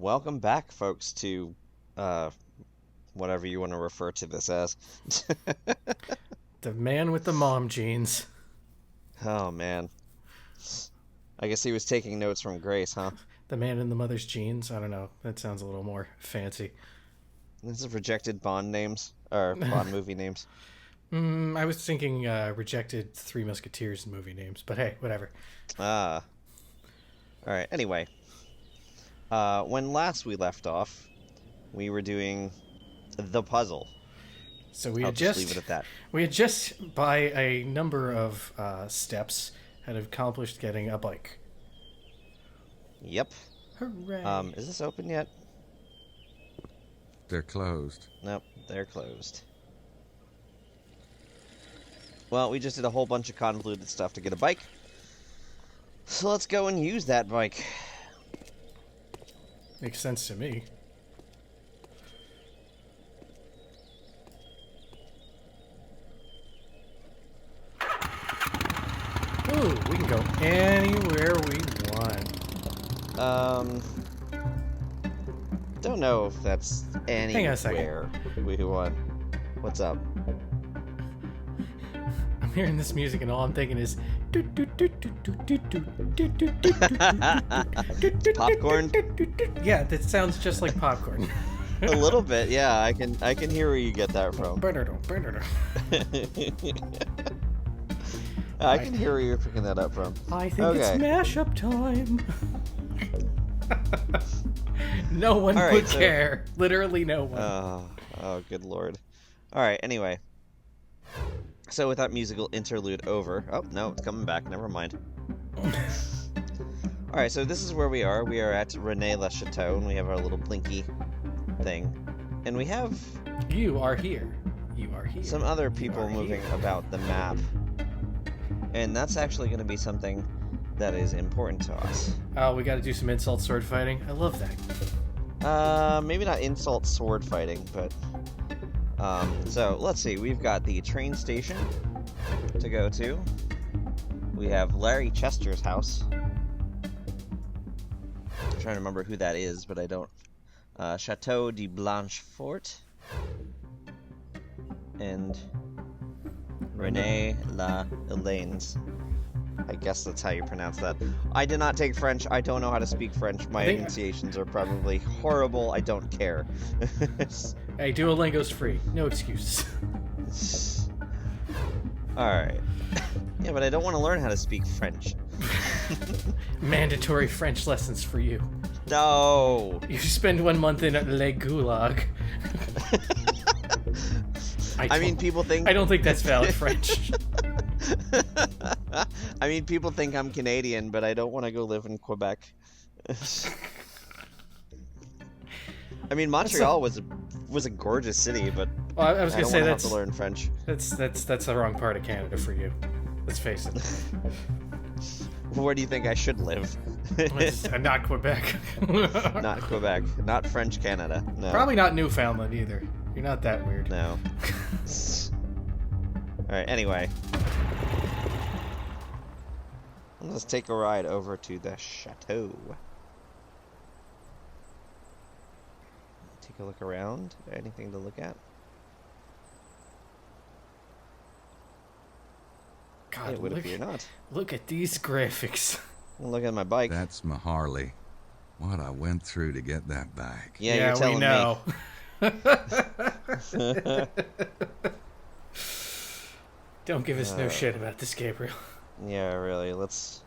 Welcome back, folks, to whatever you want to refer to this as. The man with the mom jeans. Oh, man. I guess he was taking notes from Grace, huh? The man in the mother's jeans. I don't know. That sounds a little more fancy. This is rejected Bond names, or Bond movie names. I was thinking rejected Three Musketeers movie names, but hey, whatever. All right, anyway. When last we left off, we were doing the puzzle. So I'll just leave it at that. We had just, by a number of steps, had accomplished getting a bike. Yep. Hooray. Is this open yet? They're closed. Nope, they're closed. Well, we just did a whole bunch of convoluted stuff to get a bike. So let's go and use that bike. Makes sense to me. Ooh, we can go anywhere we want. Don't know if that's anywhere Hang on a second. we want. What's up? I'm hearing this music and all I'm thinking is Popcorn? Yeah, that sounds just like popcorn. A little bit, yeah. I can hear where you get that from. I can hear where you're picking that up from. I think it's mashup time. No one would care. Literally no one. Oh, good lord. Alright, anyway. So with that musical interlude over... Oh, no, it's coming back. Never mind. Alright, so this is where we are. We are at Rennes-le-Chateau, and we have our little blinky thing. And we have... You are here. You are here. Some other people moving about the map. And that's actually going to be something that is important to us. Oh, we got to do some insult sword fighting. I love that. Maybe not insult sword fighting, but... so, let's see. We've got the train station to go to. We have Larry Chester's house. I'm trying to remember who that is, but I don't. Chateau de Blanchefort. And René La Helene's. I guess that's how you pronounce that. I did not take French. I don't know how to speak French. My enunciations are probably horrible. I don't care. Hey, Duolingo's free. No excuses. Alright. Yeah, but I don't want to learn how to speak French. Mandatory French lessons for you. No! You spend 1 month in Le Gulag. I mean, people think... I don't think that's valid French. I mean, people think I'm Canadian, but I don't want to go live in Quebec. I mean, Montreal was a gorgeous city, but well, I was gonna say have to learn French. That's the wrong part of Canada for you. Let's face it. Where do you think I should live? Not Quebec. Not Quebec. Not French Canada. No. Probably not Newfoundland either. You're not that weird. No. Alright, anyway. Let's take a ride over to the chateau. Take a look around. Anything to look at? God, it would appear not. Look at these graphics. Look at my bike. That's my Harley. What I went through to get that back. Yeah, you're telling we know. Me. Don't give us no shit about this, Gabriel. Yeah, really. Let's...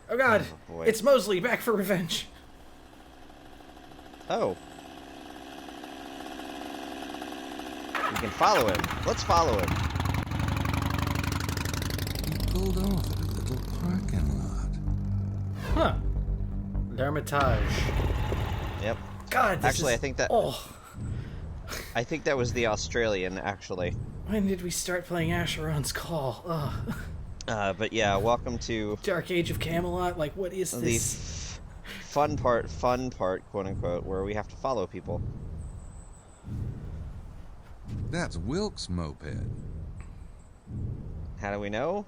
Oh God, oh, boy. It's Mosley back for revenge. Oh. We can follow him. Let's follow him. He pulled off at a little parking lot. Huh. L'Hermitage. Yep. God, this actually, is... I think that... Oh. I think that was the Australian, actually. When did we start playing Asheron's Call? Ugh. But yeah, welcome to... Dark Age of Camelot? Like, what is this? The fun part, quote-unquote, where we have to follow people. That's Wilkes' moped. How do we know?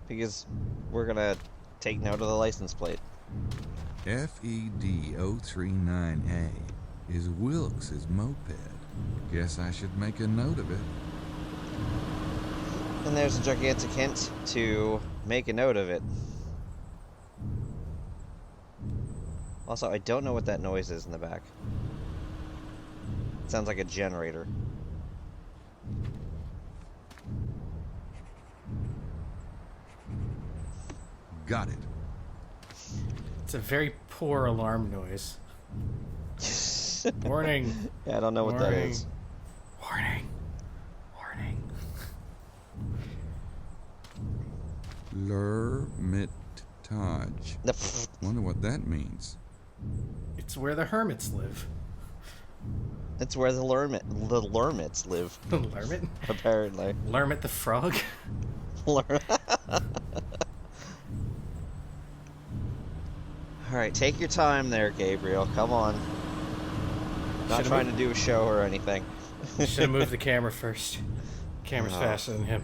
Because we're gonna take note of the license plate. FED039A is Wilkes's moped. Guess I should make a note of it. And there's a gigantic hint to make a note of it. Also, I don't know what that noise is in the back. It sounds like a generator. Got it. It's a very poor alarm noise. Warning. Yeah, I don't know what that Warning. is. Warning. Warning. Lermitage. The Wonder what that means. It's where the hermits live. It's where the Lermits live, Lermit? apparently. Lermit the frog? Alright, take your time there, Gabriel. Come on. Not Should've trying moved- to do a show or anything. Should have moved the camera first. Camera's faster than him.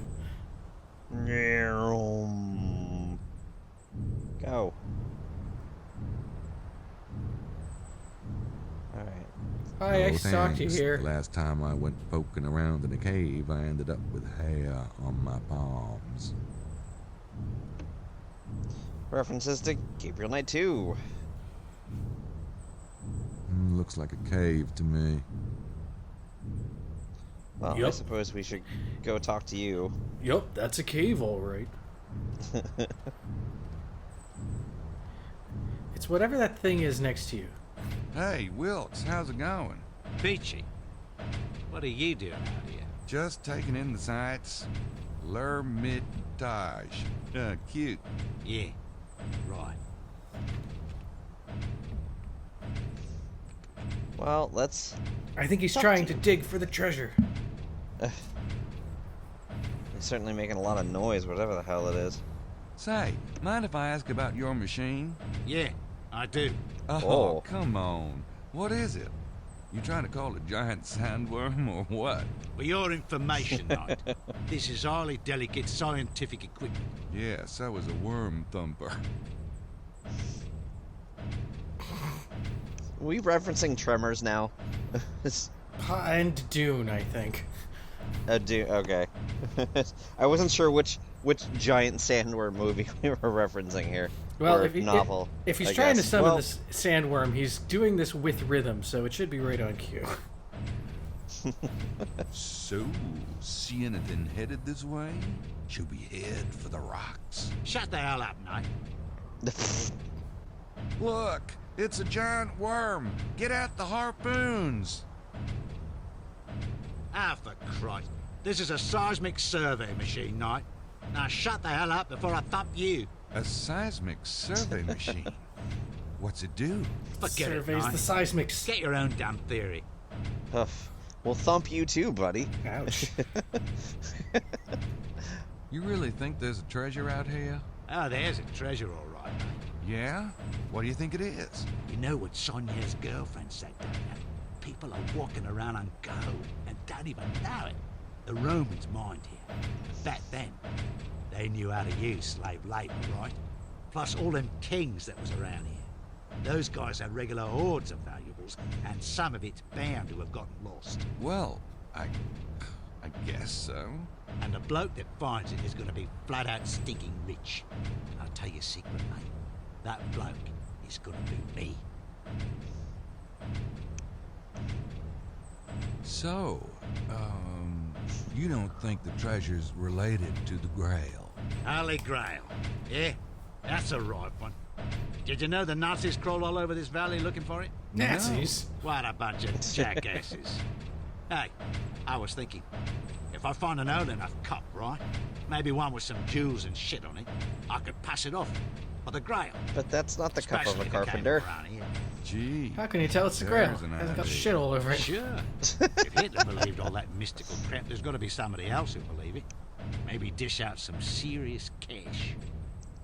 Go. Alright. Hi, I Oh, stalked you thanks. here. The last time I went poking around in a cave, I ended up with hair on my palms. References to Gabriel Knight 2. Looks like a cave to me. Well, I Yup. suppose we should go talk to you. Yup, that's a cave, all right. It's whatever that thing is next to you. Hey, Wilkes, how's it going? Peachy, what are you doing out here? Just taking in the sights. Lermitage. Cute. Yeah, right. Well, let's... I think he's Talk trying to to dig for the treasure. He's certainly making a lot of noise, whatever the hell it is. Say, mind if I ask about your machine? Yeah, I do. Oh, Oh. come on. What is it? You trying to call a giant sandworm or what? For your information, Knight, this is highly delicate scientific equipment. Yeah, so is a worm thumper. Are we referencing Tremors now? And Dune, I think. Okay. I wasn't sure which giant sandworm movie we were referencing here. Well, or if, novel. if he's I trying to guess. summon Well, this sandworm, he's doing this with rhythm, so it should be right on cue. So, seeing anything headed this way? Should we head for the rocks? Shut the hell up, Knight. Look, it's a giant worm. Get out the harpoons. Ah, for Christ. This is a seismic survey machine, Knight. Now shut the hell up before I thump you. A seismic survey machine. What's it do? Forget it, Surveys Knight. the seismics. Get your own damn theory. We'll thump you too, buddy. Ouch. You really think there's a treasure out here? Oh, there's a treasure, all right, mate. Yeah? What do you think it is? You know what Sonia's girlfriend said, don't you? People are walking around on go and don't even know it. The Romans mined here. Back then, they knew how to use slave labor, right? Plus all them kings that was around here. Those guys had regular hordes of valuables, and some of it's bound to have gotten lost. Well, I guess so. And the bloke that finds it is going to be flat out stinking rich. And I'll tell you a secret, mate. That bloke is going to be me. So, you don't think the treasure's related to the Grail? Holy Grail. Yeah, that's a right one. Did you know the Nazis crawled all over this valley looking for it? Nazis? What a bunch of jackasses. Hey, I was thinking, if I find an old enough cup, right? Maybe one with some jewels and shit on it, I could pass it off for the Grail. But that's not the cup of Especially a if it came carpenter. around here. Gee. How can you tell it's the Grail? There's an Hasn't got idea. shit all over it. Sure. If Hitler believed all that mystical crap, there's got to be somebody else who believe it. Maybe dish out some serious cash.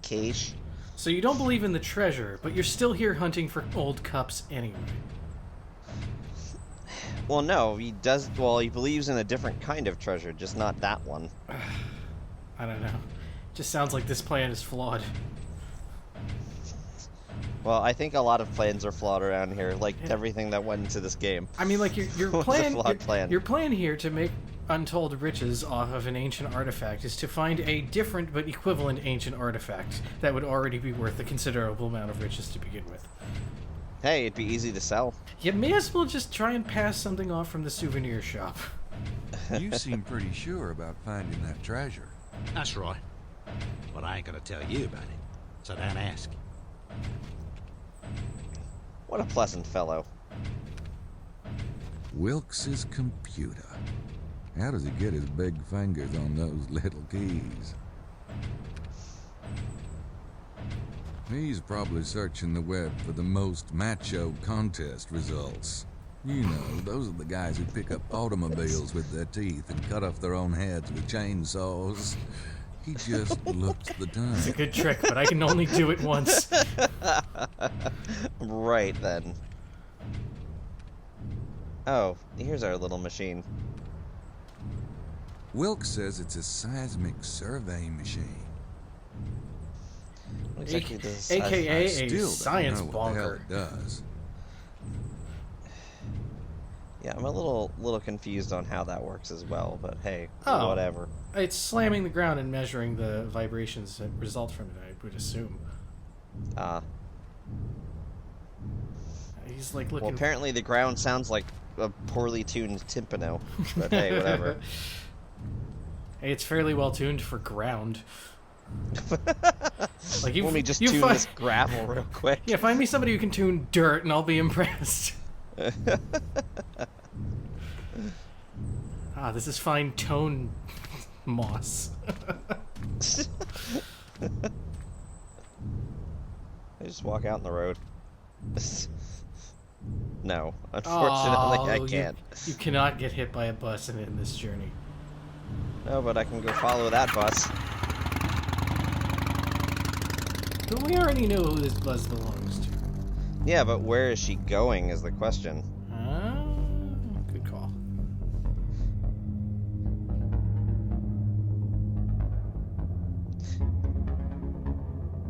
Cash. So you don't believe in the treasure, but you're still here hunting for old cups anyway. Well, no, he does. Well, he believes in a different kind of treasure, just not that one. I don't know. Just sounds like this plan is flawed. Well, I think a lot of plans are flawed around here, like everything that went into this game. I mean, like your Was a plan, flawed plan. your plan here to make untold riches off of an ancient artifact is to find a different but equivalent ancient artifact that would already be worth a considerable amount of riches to begin with. Hey, it'd be easy to sell. You may as well just try and pass something off from the souvenir shop. You seem pretty sure about finding that treasure. That's right. But I ain't gonna tell you about it, so don't ask. What a pleasant fellow. Wilkes's computer. How does he get his big fingers on those little keys? He's probably searching the web for the most macho contest results. You know, those are the guys who pick up automobiles with their teeth and cut off their own heads with chainsaws. He just looks the time. It's a good trick, but I can only do it once. Right then. Oh, here's our little machine. Wilkes says it's a seismic survey machine. What exactly does AKA a Still science don't know what the hell bonker. it does. Yeah, I'm a little confused on how that works as well, but hey, Oh. whatever. It's slamming the ground and measuring the vibrations that result from it, I would assume. He's like looking. Well, apparently the ground sounds like a poorly tuned timpano, but hey, whatever. Hey, it's fairly well tuned for ground. Like Let me just tune this gravel real quick. Yeah, find me somebody who can tune dirt, and I'll be impressed. This is fine tone moss. I just walk out in the road. No, unfortunately I can't. You cannot get hit by a bus in this journey. No, but I can go follow that bus. But we already know who this bus belongs to. Yeah, but where is she going is the question. Good call.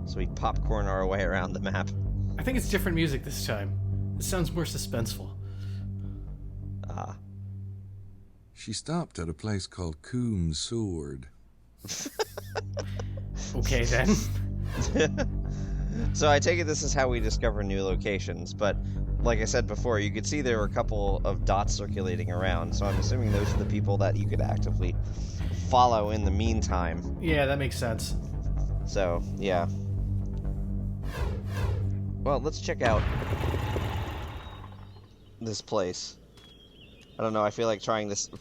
So we popcorn our way around the map. I think it's different music this time. This sounds more suspenseful. She stopped at a place called Coom's Sword. Okay, then. So I take it this is how we discover new locations, but like I said before, you could see there were a couple of dots circulating around, so I'm assuming those are the people that you could actively follow in the meantime. Yeah, that makes sense. So, yeah. Well, let's check out this place. I don't know, I feel like trying this...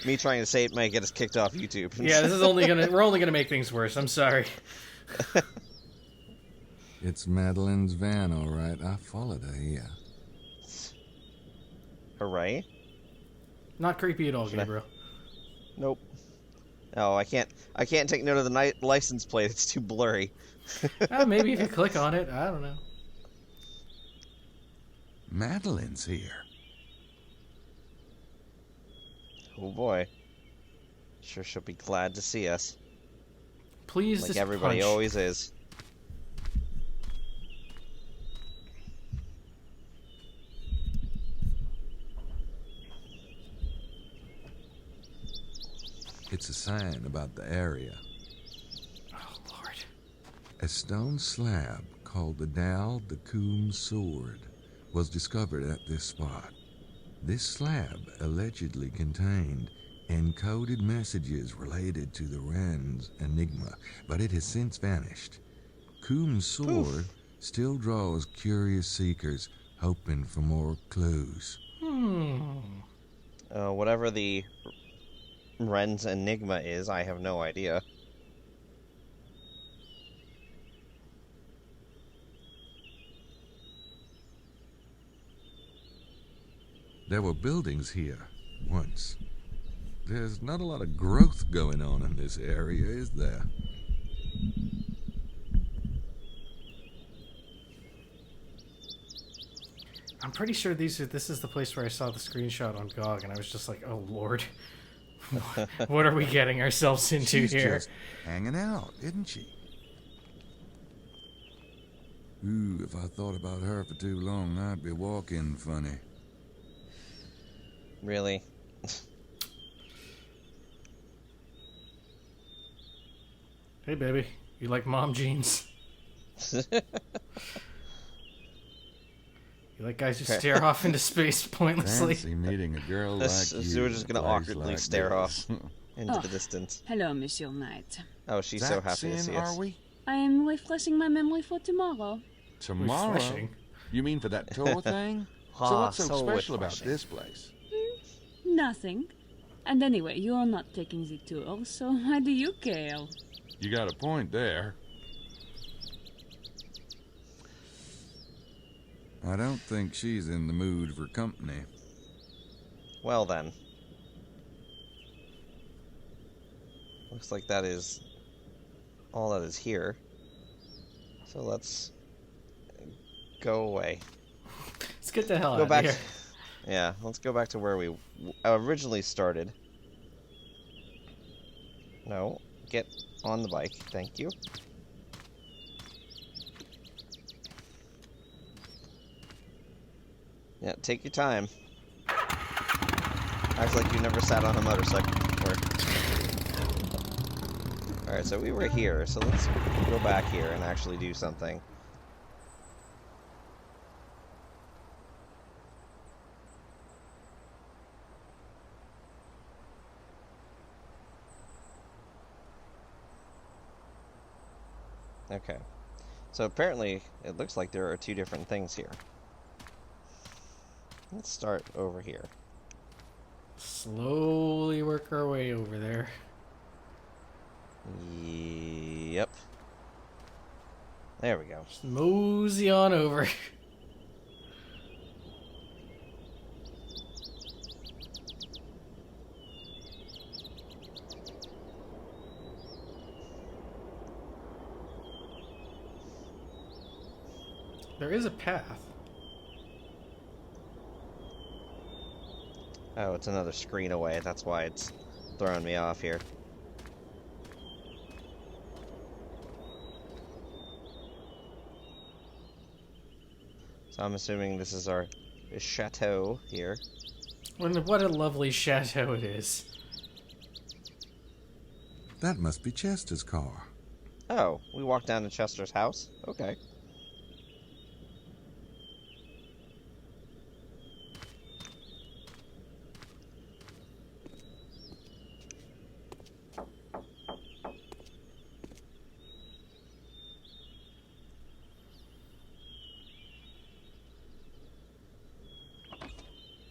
me trying to say it might get us kicked off YouTube. Yeah, this is only gonna... We're only gonna make things worse. I'm sorry. It's Madeline's van, all right. I followed her here. Hooray. Not creepy at all, Gabriel. Nope. Oh, I can't take note of the license plate. It's too blurry. Maybe if you click on it. I don't know. Madeline's here. Oh boy. Sure she'll be glad to see us. Please, Like just everybody punch. always is. It's a sign about the area. Oh, Lord. A stone slab called the Dal the Coom's Sword was discovered at this spot. This slab allegedly contained encoded messages related to the Wren's enigma, but it has since vanished. Coom's Sword still draws curious seekers hoping for more clues. Whatever the Wren's enigma is, I have no idea. There were buildings here once. There's not a lot of growth going on in this area, is there? I'm pretty sure this is the place where I saw the screenshot on GOG, and I was just like, oh, Lord. What are we getting ourselves into She's here? just hanging out, isn't she? Ooh, if I thought about her for too long, I'd be walking funny. Really? Hey, baby. You like mom jeans? You like guys who stare off into space pointlessly? Fancy meeting a girl like you. We're just gonna awkwardly stare off into Oh, the distance. hello, Monsieur Knight. Oh, she's so happy to see us. Are we? I am refreshing my memory for tomorrow. Tomorrow? Refreshing. You mean for that tour thing? So Ah, what's so so special about refreshing. this place? Nothing. And anyway, you are not taking the tour, so why do you care? You got a point there. I don't think she's in the mood for company. Well then. Looks like that is all that is here. So let's go away. Let's get the hell Go out back. of here. Yeah, let's go back to where we originally started. No, get on the bike. Thank you. Yeah, take your time. Acts like you never sat on a motorcycle before. Alright, so we were here, so let's go back here and actually do something. Okay. So apparently, it looks like there are two different things here. Let's start over here. Slowly work our way over there. Yep. There we go. Just mosey on over. There is a path. Oh, it's another screen away. That's why it's throwing me off here. So I'm assuming this is our chateau here. What a lovely chateau it is. That must be Chester's car. Oh, we walked down to Chester's house? Okay.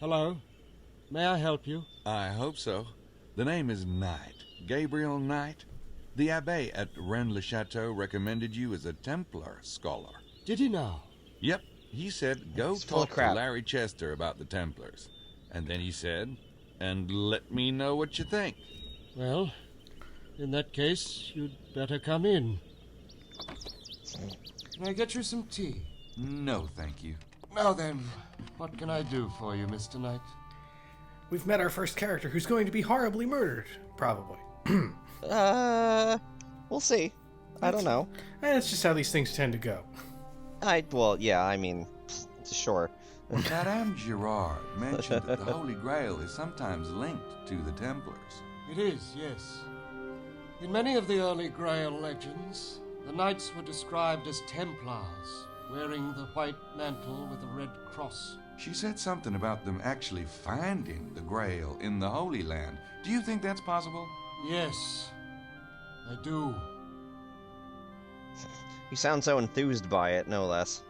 Hello. May I help you? I hope so. The name is Knight. Gabriel Knight. The Abbé at Rennes-le-Château recommended you as a Templar scholar. Did he now? Yep. He said, go He's full of talk to crap. Larry Chester about the Templars. And then he said, and let me know what you think. Well, in that case, you'd better come in. Can I get you some tea? No, thank you. Now then, what can I do for you, Mr. Knight? We've met our first character who's going to be horribly murdered. Probably. We'll see. I don't know. And it's just how these things tend to go. Well, yeah, I mean, sure. Madame Girard mentioned that the Holy Grail is sometimes linked to the Templars. It is, yes. In many of the early Grail legends, the knights were described as Templars, wearing the white mantle with a red cross. She said something about them actually finding the Grail in the Holy Land. Do you think that's possible? Yes, I do. You sound so enthused by it, no less.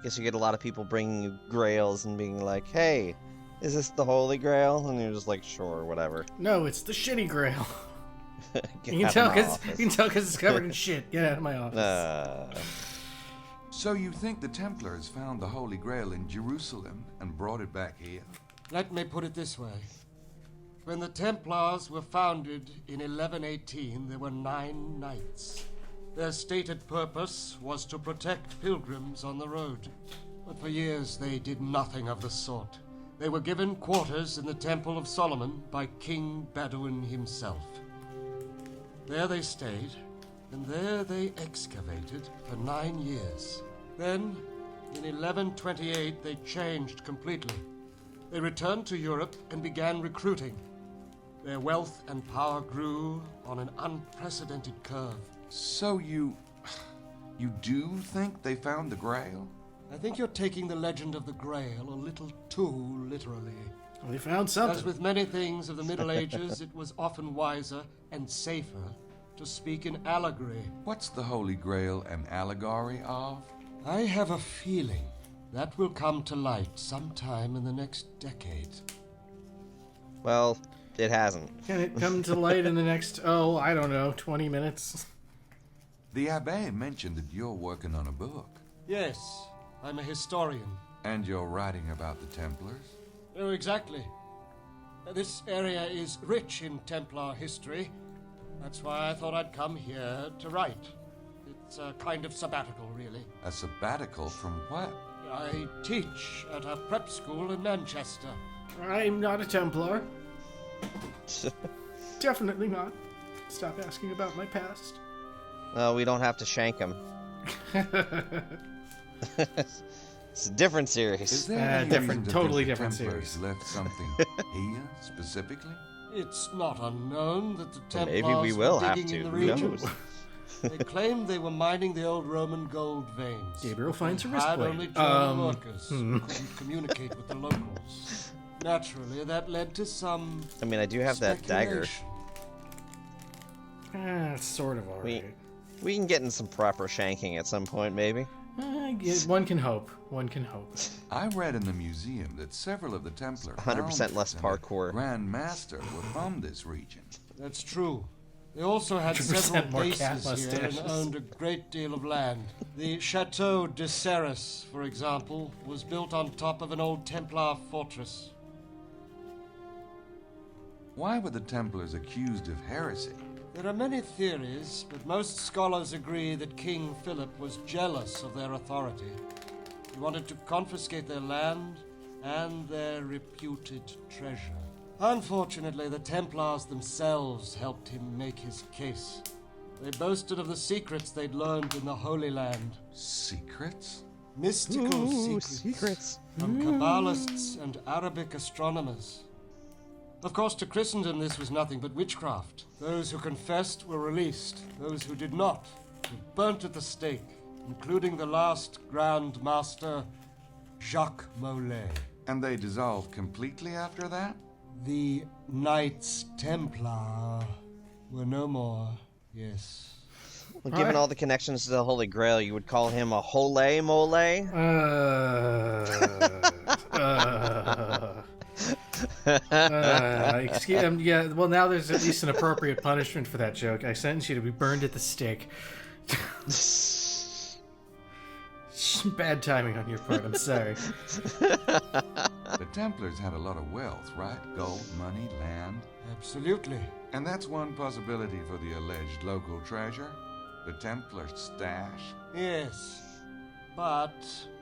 Guess you get a lot of people bringing you grails and being like, hey, is this the Holy Grail? And you're just like, sure, whatever. No, it's the shitty grail. Get You can out tell of my because office. it's covered in shit. Get out of my office. So you think the Templars found the Holy Grail in Jerusalem and brought it back here? Let me put it this way. When the Templars were founded in 1118, there were 9 knights. Their stated purpose was to protect pilgrims on the road. But for years they did nothing of the sort. They were given quarters in the Temple of Solomon by King Bedouin himself. There they stayed and there they excavated for 9 years. Then, in 1128, they changed completely. They returned to Europe and began recruiting. Their wealth and power grew on an unprecedented curve. So you do think they found the Grail? I think you're taking the legend of the Grail a little too literally. Well, they found something. As with many things of the Middle Ages, it was often wiser and safer to speak in allegory. What's the Holy Grail an allegory of? I have a feeling that will come to light sometime in the next decade. Well, it hasn't. Can it come to light in the next, I don't know, 20 minutes? The Abbé mentioned that you're working on a book. Yes, I'm a historian. And you're writing about the Templars? Oh, exactly. This area is rich in Templar history. That's why I thought I'd come here to write. It's a kind of sabbatical, really. A sabbatical from what? I teach at a prep school in Manchester. I'm not a Templar. Definitely not. Stop asking about my past. Well, we don't have to shank him. It's a different series. Is there any different, reason to totally think the different Templars series. left something here, specifically? It's not unknown that the Well, Templars maybe we will were have digging to. in the Who region. knows? They claimed they were mining the old Roman gold veins. Gabriel finds a They wrist had blade. only German workers who could communicate with the locals. Naturally, that led to some I mean, I do have that dagger. speculation. It's sort of alright. We can get in some proper shanking at some point, maybe. One can hope. One can hope. I read in the museum that several of the Templar 100% less founders and parkour. the Grand Master were from this region. That's true. They also had 100% several more cat bases here and mustaches. owned a great deal of land. The Chateau de Serres, for example, was built on top of an old Templar fortress. Why were the Templars accused of heresy? There are many theories, but most scholars agree that King Philip was jealous of their authority. He wanted to confiscate their land and their reputed treasure. Unfortunately, the Templars themselves helped him make his case. They boasted of the secrets they'd learned in the Holy Land. Secrets? Mystical Ooh, secrets from Kabbalists and Arabic astronomers. Of course, to Christendom this was nothing but witchcraft. Those who confessed were released. Those who did not were burnt at the stake, including the last Grand Master, Jacques Molay. And they dissolved completely after that? The Knights Templar were no more, yes. Well, given all the connections to the Holy Grail, you would call him a Hole Mole? Excuse yeah, well, now there's at least an appropriate punishment for that joke. I sentence you to be burned at the stake. Bad timing on your part, I'm sorry. The Templars had a lot of wealth, right? Gold, money, land. Absolutely. And that's one possibility for the alleged local treasure? The Templar stash? Yes, but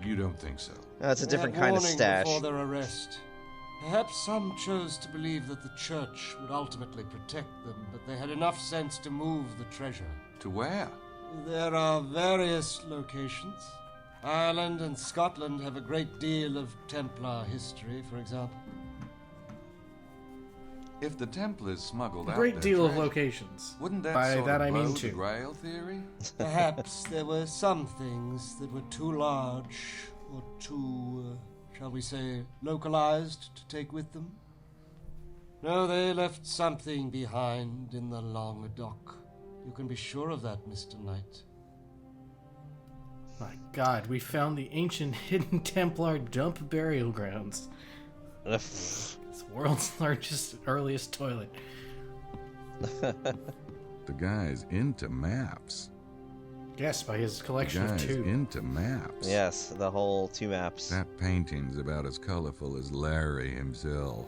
You don't think so? It's a they different had kind of warning stash. before their arrest. Perhaps some chose to believe that the church would ultimately protect them, but they had enough sense to move the treasure. To where? There are various locations. Ireland and Scotland have a great deal of Templar history, for example. If the Templars smuggled A out great their deal of treasure, locations. wouldn't that By sort that of I blow mean the two. Grail theory? Perhaps there were some things that were too large or too, shall we say, localized to take with them. No, they left something behind in the Languedoc. You can be sure of that, Mr. Knight. My God, we found the ancient hidden Templar dump burial grounds. It's the world's largest, earliest toilet. The guy's into maps. Yes, by his The collection of guy's two. into maps. Yes, the whole 2 maps. That painting's about as colorful as Larry himself.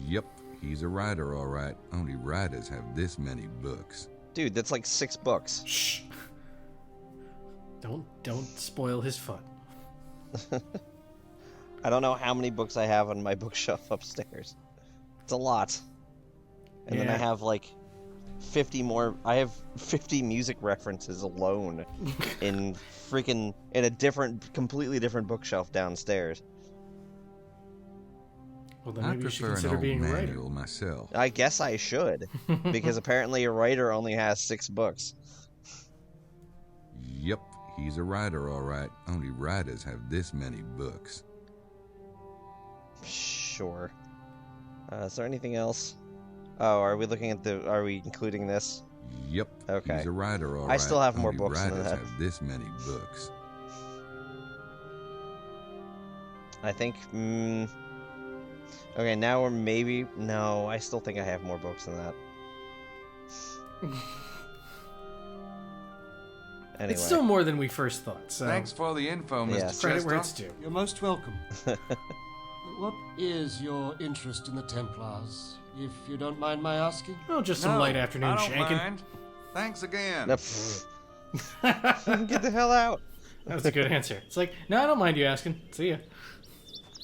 Yep, he's a writer, all right. Only writers have this many books. Dude, that's like 6 books. Shh. Don't spoil his fun. I don't know how many books I have on my bookshelf upstairs. It's a lot. And then I Yeah. have like 50 more. I have 50 music references alone in a completely different bookshelf downstairs. Well, then I maybe you should prefer an consider old being a writer. manual myself. I guess I should, because apparently a writer only has 6 books. Yep, he's a writer, all right. Only writers have this many books. Sure. Is there anything else? Oh, are we looking at are we including this? Yep, Okay. he's a writer, all I right. still have more Only books than writers that. have this many books. I think, okay, now we're maybe... No, I still think I have more books than that. Anyway. It's still more than we first thought, so... Thanks for the info, Mr. Yes. Credit where Chester. it's due. You're most welcome. What is your interest in the Templars, if you don't mind my asking? Oh, just some No, light afternoon I don't shanking. mind. Thanks again. No, get the hell out. That's a good answer. It's like, no, I don't mind you asking. See ya.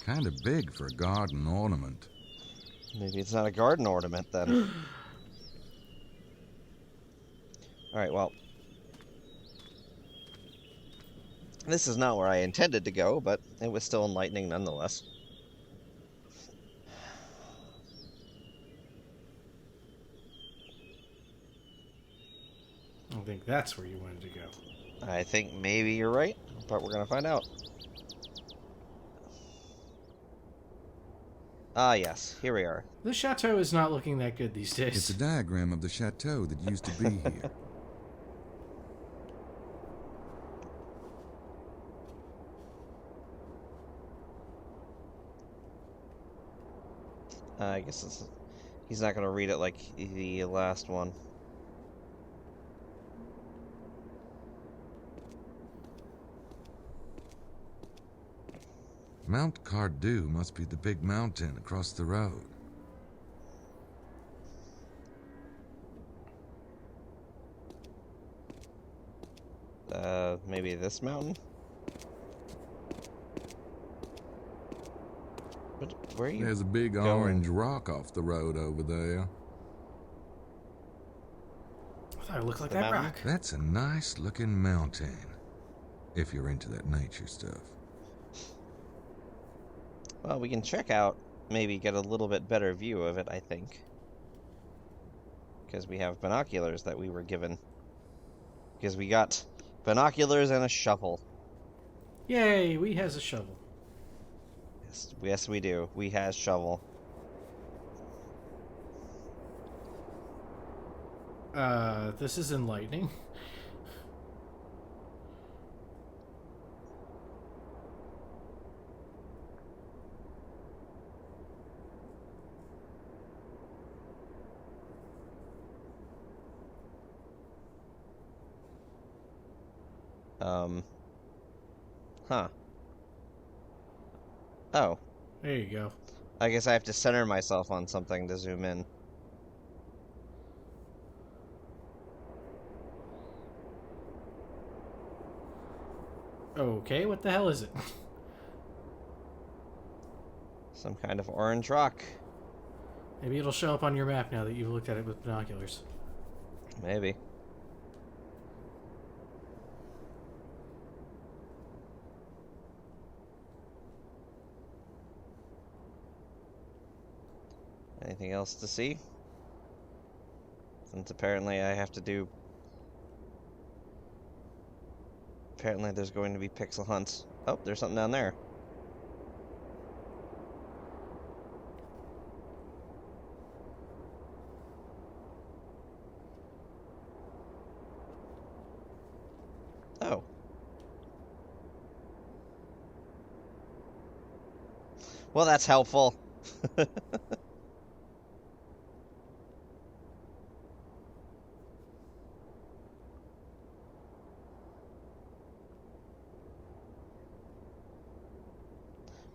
Kind of big for a garden ornament. Maybe it's not a garden ornament, then. Alright, well. This is not where I intended to go, but it was still enlightening nonetheless. I think that's where you wanted to go. I think maybe you're right, but we're gonna find out. Ah, yes, here we are. The chateau is not looking that good these days. It's a diagram of the chateau that used to be here. I guess he's not gonna read it like the last one. Mount Cardew must be the big mountain across the road. Maybe this mountain? But where are you There's a big going? orange rock off the road over there. I thought it looked like The that mountain? rock. That's a nice looking mountain. If you're into that nature stuff. Well, we can check out, maybe get a little bit better view of it, I think. Because we have binoculars that we were given. Because we got binoculars and a shovel. Yay, we has a shovel. Yes, we do. We has shovel. This is enlightening. Huh. Oh. There you go. I guess I have to center myself on something to zoom in. Okay, what the hell is it? Some kind of orange rock. Maybe it'll show up on your map now that you've looked at it with binoculars. Maybe. Anything else to see? Since apparently I have to do... Apparently there's going to be pixel hunts. Oh, there's something down there. Oh. Well, that's helpful.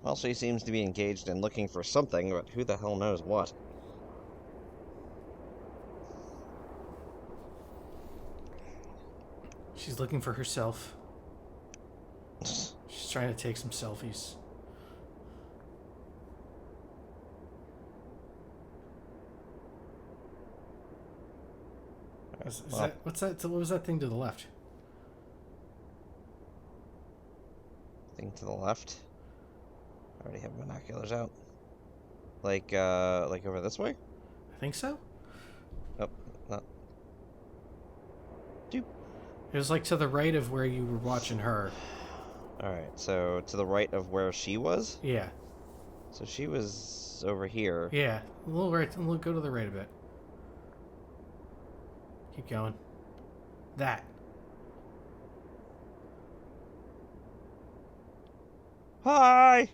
Well, she seems to be engaged in looking for something, but who the hell knows what. She's looking for herself. She's trying to take some selfies. What's that? What was that thing to the left? Thing to the left. I already have binoculars out. Like over this way? I think so. Oh, not. Doop. It was like to the right of where you were watching her. Alright, so to the right of where she was? Yeah. So she was over here. Yeah. A little right. We'll go to the right a bit. Keep going. That. Hi!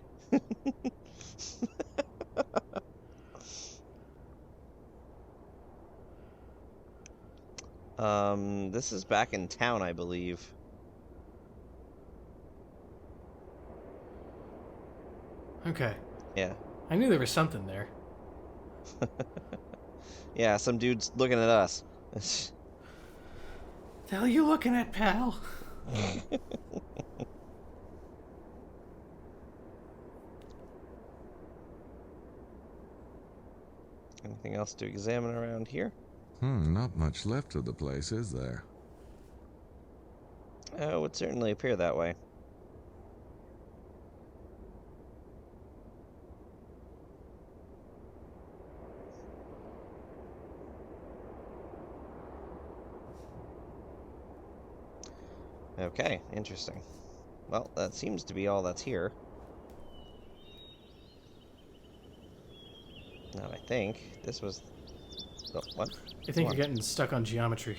This is back in town, I believe. Okay. Yeah. I knew there was something there. Yeah, some dude's looking at us. The hell are you looking at, pal? Anything else to examine around here? Not much left of the place, is there? Oh, it would certainly appear that way. Okay, interesting. Well, that seems to be all that's here. Now, I think this was... Oh, what? I think you're getting stuck on geometry.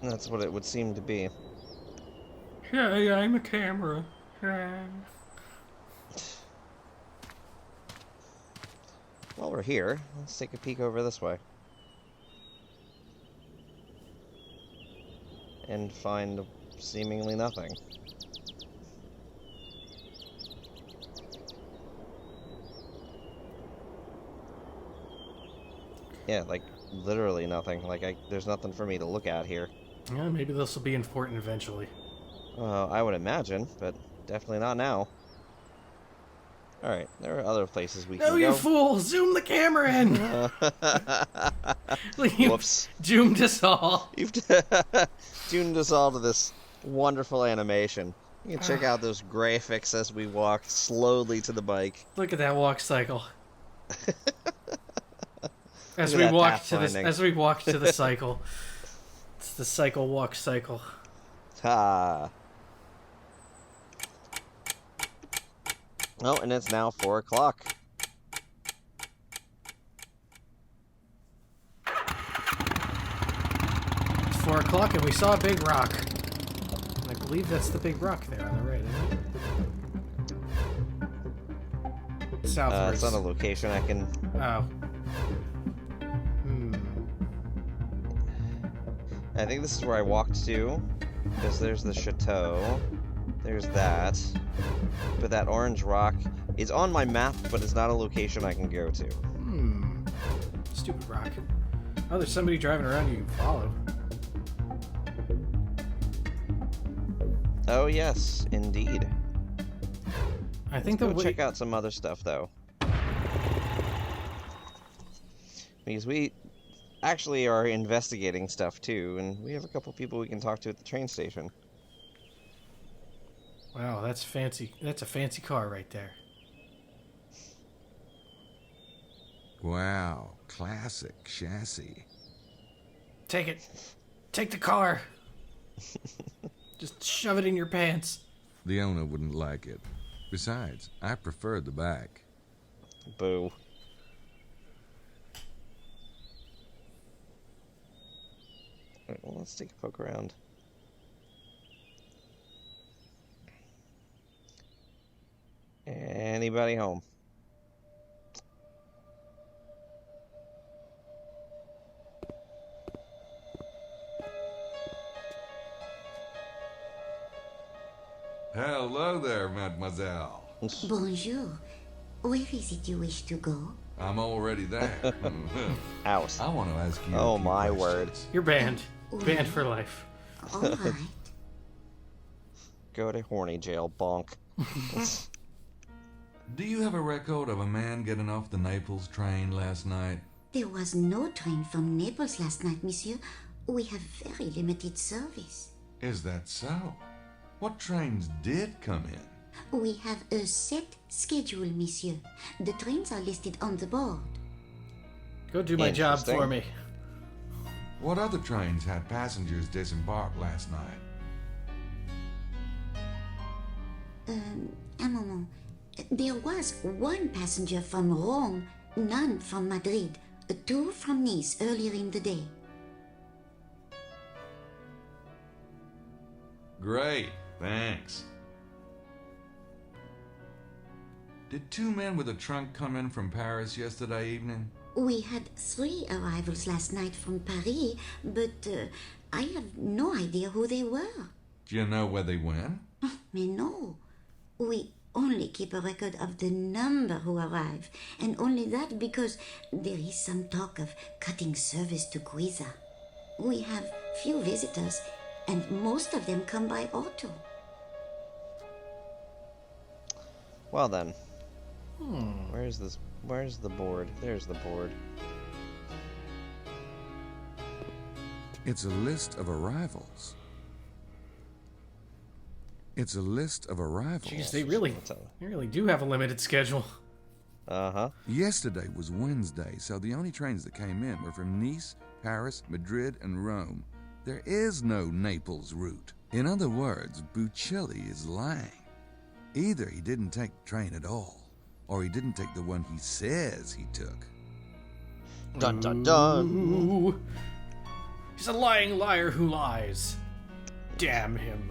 That's what it would seem to be. Hey, I'm a camera. While we're here, let's take a peek over this way. And find seemingly nothing. Yeah, like, literally nothing. Like, there's nothing for me to look at here. Yeah, maybe this will be important eventually. I would imagine, but definitely not now. Alright, there are other places we can go. No, you fool! Zoom the camera in! Whoops. Doomed us all. You've tuned us all to this wonderful animation. You can check out those graphics as we walk slowly to the bike. Look at that walk cycle. As Look we at that walk to pathfinding. as we walk to the cycle. It's the cycle walk cycle. Ha. Oh, and it's now 4 o'clock. It's 4 o'clock and we saw a big rock. And I believe that's the big rock there on the right, isn't it? Southwards. It's not a location I can... Oh. I think this is where I walked to, because there's the chateau. There's that. But that orange rock is on my map, but it's not a location I can go to. Stupid rock. Oh, there's somebody driving around you can follow. Oh, yes, indeed. I think Let's the go way... check out some other stuff, though. Because we actually are investigating stuff, too, and we have a couple people we can talk to at the train station. Wow, that's fancy. That's a fancy car right there. Wow, classic chassis. Take it. Take the car. Just shove it in your pants. The owner wouldn't like it. Besides, I prefer the back. Boo. Alright, well, let's take a poke around. Anybody home? Hello there, mademoiselle. Bonjour. Where is it you wish to go? I'm already there. Out. I want to ask you. Oh a few my questions. word. You're banned. Banned for life. All right. Go to horny jail, bonk. Do you have a record of a man getting off the Naples train last night? There was no train from Naples last night, monsieur. We have very limited service. Is that so? What trains did come in? We have a set schedule, monsieur. The trains are listed on the board. Go do my job Interesting. for me. What other trains had passengers disembark last night? Un moment. There was one passenger from Rome, none from Madrid, two from Nice earlier in the day. Great, thanks. Did two men with a trunk come in from Paris yesterday evening? We had 3 arrivals last night from Paris, but I have no idea who they were. Do you know where they went? Mais no. We only keep a record of the number who arrive, and only that because there is some talk of cutting service to Guiza. We have few visitors, and most of them come by auto. Well then. Where's this? Where's the board? There's the board. It's a list of arrivals. It's a list of arrivals. Jeez, they really do have a limited schedule. Uh-huh. Yesterday was Wednesday, so the only trains that came in were from Nice, Paris, Madrid, and Rome. There is no Naples route. In other words, Buccelli is lying. Either he didn't take the train at all, or he didn't take the one he says he took. Dun dun dun. Ooh. He's a lying liar who lies. Damn him.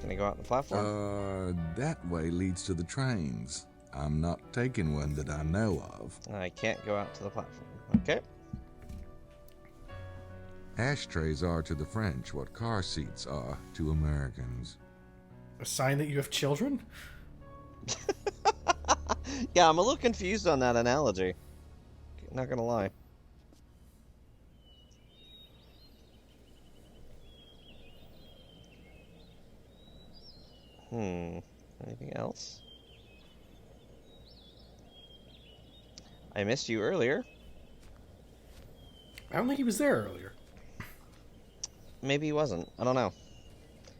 Can I go out on the platform? That way leads to the trains. I'm not taking one that I know of. I can't go out to the platform. Okay. Ashtrays are to the French what car seats are to Americans. A sign that you have children? Yeah, I'm a little confused on that analogy. Not gonna lie. Anything else? I missed you earlier. I don't think he was there earlier. Maybe he wasn't. I don't know.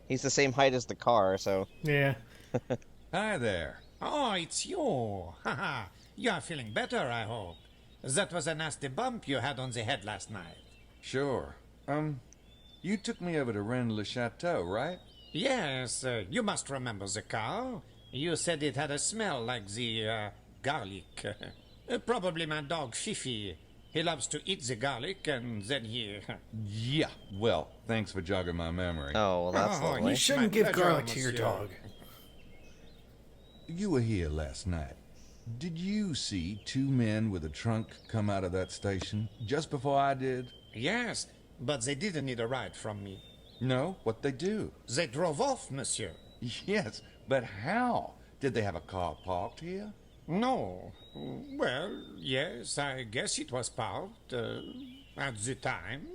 He's the same height as the car, so... Yeah. Hi there. Oh, it's you. Haha. You are feeling better, I hope. That was a nasty bump you had on the head last night. Sure. You took me over to Rennes-le-Chateau, right? Yes, you must remember the car. You said it had a smell like the, garlic. Probably my dog, Fifi. He loves to eat the garlic, and then he... Yeah. Well, thanks for jogging my memory. Oh, well, that's Oh, lovely. You shouldn't give pleasure, garlic to your monsieur. dog. You were here last night. Did you see two men with a trunk come out of that station just before I did? Yes, but they didn't need a ride from me. No? What'd they do? They drove off, monsieur. Yes, but how? Did they have a car parked here? No. Well, yes, I guess it was parked at the time.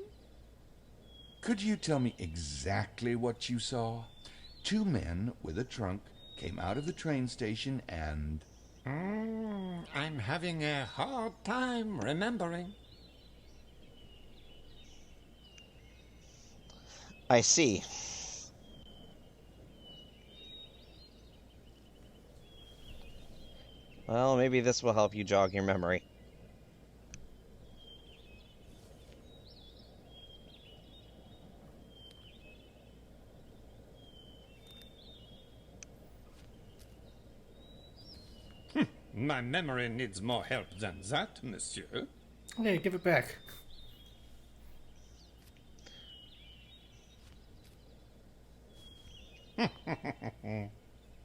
Could you tell me exactly what you saw? Two men with a trunk came out of the train station and... I'm having a hard time remembering. I see. Well, maybe this will help you jog your memory. My memory needs more help than that, monsieur. Hey, give it back.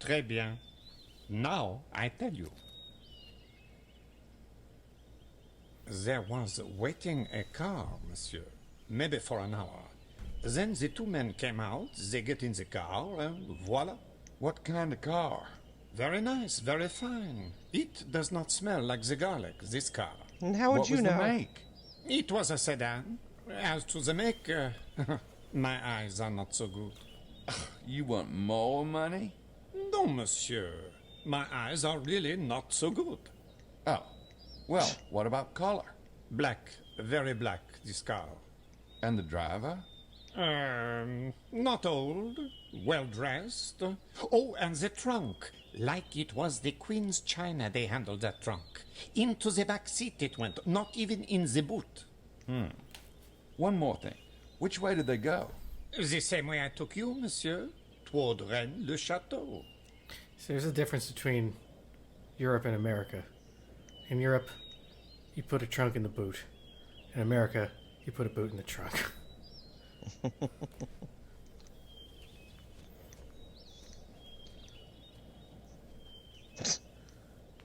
Très bien. Now, I tell you. There was waiting a car, monsieur. Maybe for an hour. Then the two men came out, they get in the car, and voila. What kind of car? Very nice, very fine. It does not smell like the garlic, this car. And how would What you was know? the make? It was a sedan. As to the make, my eyes are not so good. You want more money? No, monsieur. My eyes are really not so good. Oh, well, what about color? Black, very black, this car. And the driver? Not old, well dressed. Oh, and the trunk. Like it was the Queen's china they handled that trunk. Into the back seat it went, not even in the boot. One more thing. Which way did they go? The same way I took you, monsieur, toward Rennes-le-Château. So there's a difference between Europe and America. In Europe, you put a trunk in the boot. In America, you put a boot in the trunk.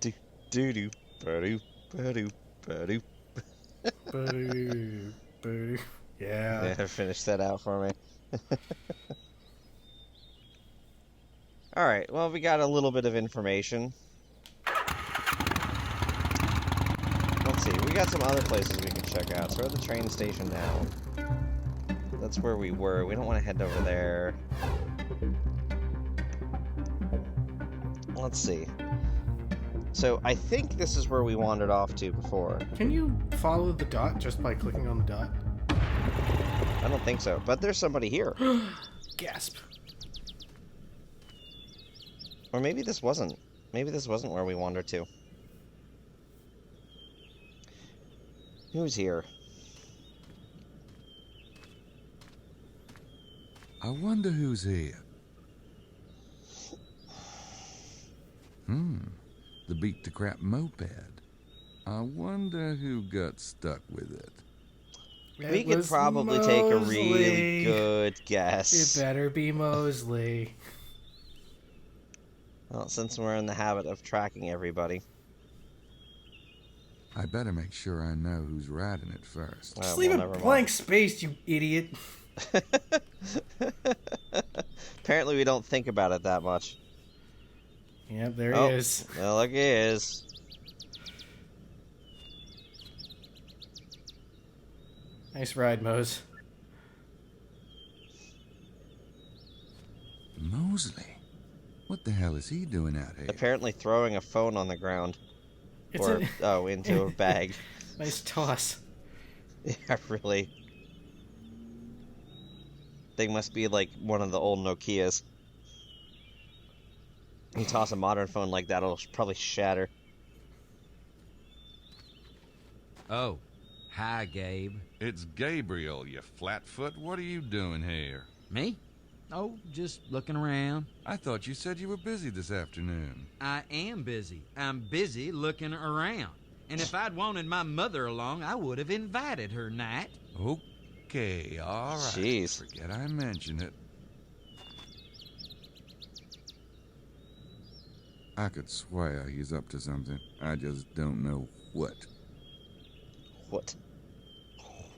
do do do ba-do ba-do ba-do. Yeah. Yeah, finish that out for me. Alright, well, we got a little bit of information. Let's see, we got some other places we can check out. So we're at the train station now. That's where we were. We don't want to head over there. Let's see. So I think this is where we wandered off to before. Can you follow the dot just by clicking on the dot? I don't think so, but there's somebody here. Gasp. Or maybe this wasn't. Maybe this wasn't where we wandered to. Who's here? I wonder who's here. The beat the crap moped. I wonder who got stuck with it. We could probably take a really good guess. It better be Mosley. Well, since we're in the habit of tracking everybody. I better make sure I know who's riding it first. Just leave a blank space, you idiot. Apparently we don't think about it that much. Yep, there he is. Well, look, he is. Nice ride, Mose. Mosley? What the hell is he doing out here? Apparently throwing a phone on the ground. Into a bag. Nice toss. Yeah, really. They must be like one of the old Nokias. You toss a modern phone like that, it'll probably shatter. Oh, hi, Gabe. It's Gabriel, you flatfoot. What are you doing here? Me? Oh, just looking around. I thought you said you were busy this afternoon. I am busy. I'm busy looking around. And if I'd wanted my mother along, I would have invited her, Nat. Okay, all right. Jeez. Forget I mentioned it. I could swear he's up to something. I just don't know what. What?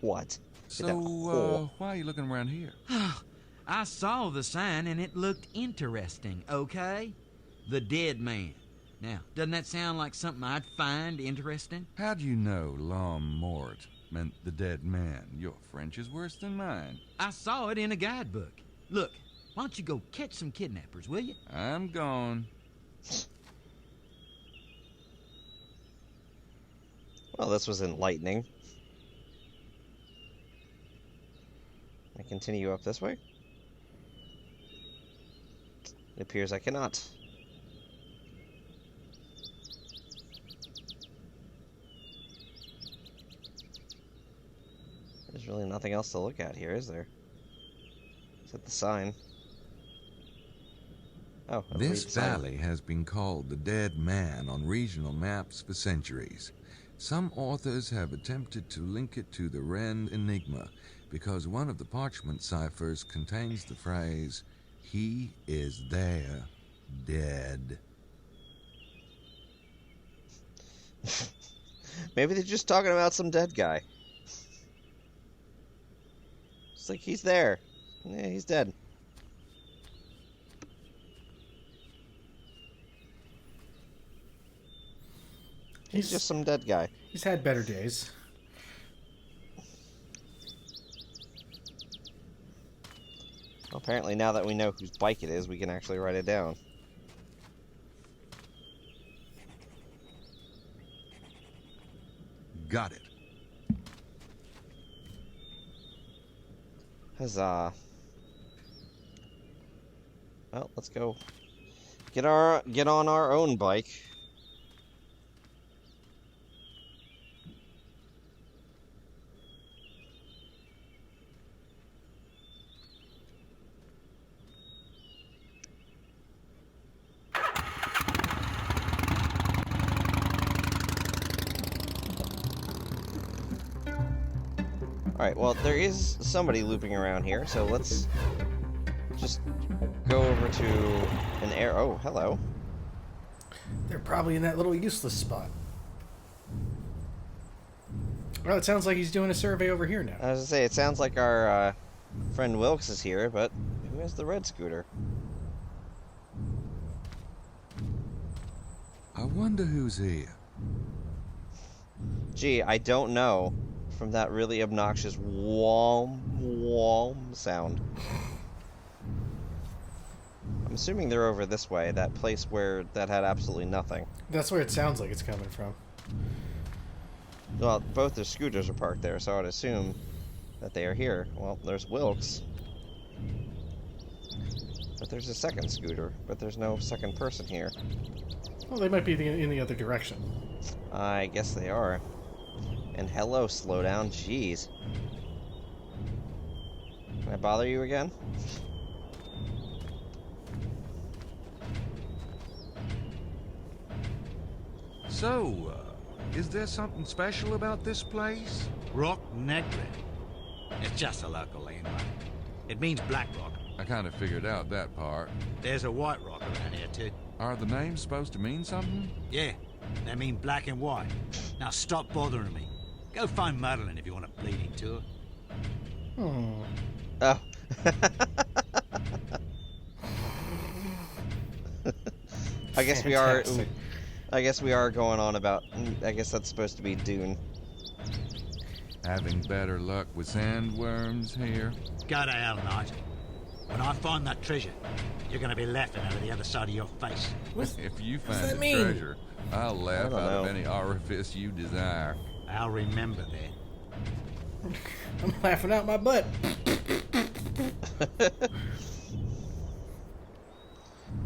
What? So, why are you looking around here? I saw the sign and it looked interesting, okay? The Dead Man. Now, doesn't that sound like something I'd find interesting? How do you know l'homme mort meant the dead man? Your French is worse than mine. I saw it in a guidebook. Look, why don't you go catch some kidnappers, will you? I'm gone. Well, this was enlightening. I continue up this way? It appears I cannot. There's really nothing else to look at here, is there? Except the sign. Oh, this valley has been called the Dead Man on regional maps for centuries. Some authors have attempted to link it to the Rennes enigma because one of the parchment ciphers contains the phrase, "He is there, dead." Maybe they're just talking about some dead guy. It's like, he's there. Yeah, he's dead. He's just some dead guy. He's had better days. Well, apparently now that we know whose bike it is, we can actually write it down. got it. Huzzah. Well, let's go. Get on our own bike. Alright, well, there is somebody looping around here, so let's just go over to an air. Oh, hello. They're probably in that little useless spot. Well, it sounds like he's doing a survey over here now. I was gonna say, it sounds like our friend Wilkes is here, but who has the red scooter? I wonder who's here. Gee, I don't know. From that really obnoxious wom sound. I'm assuming they're over this way, that place where that had absolutely nothing. That's where it sounds like it's coming from. Well, both their scooters are parked there, so I'd assume that they are here. Well, there's Wilkes. But there's a second scooter, but there's no second person here. Well, they might be in the other direction. I guess they are. And hello, slowdown. Jeez. Can I bother you again? So, is there something special about this place? Rock Negre. It's just a local landmark. It means black rock. I kind of figured out that part. There's a white rock around here, too. Are the names supposed to mean something? Yeah, they mean black and white. Now stop bothering me. Go find Madeline if you want a bleeding tour. Hmm. Oh. I guess we are. I guess we are going on about. I guess that's supposed to be Dune. Having better luck with sandworms here? Go to hell, Knight. When I find that treasure, you're gonna be laughing out of the other side of your face. If you does find that the mean? treasure, I'll laugh don't out of know. any orifice you desire. I'll remember that. I'm laughing out my butt.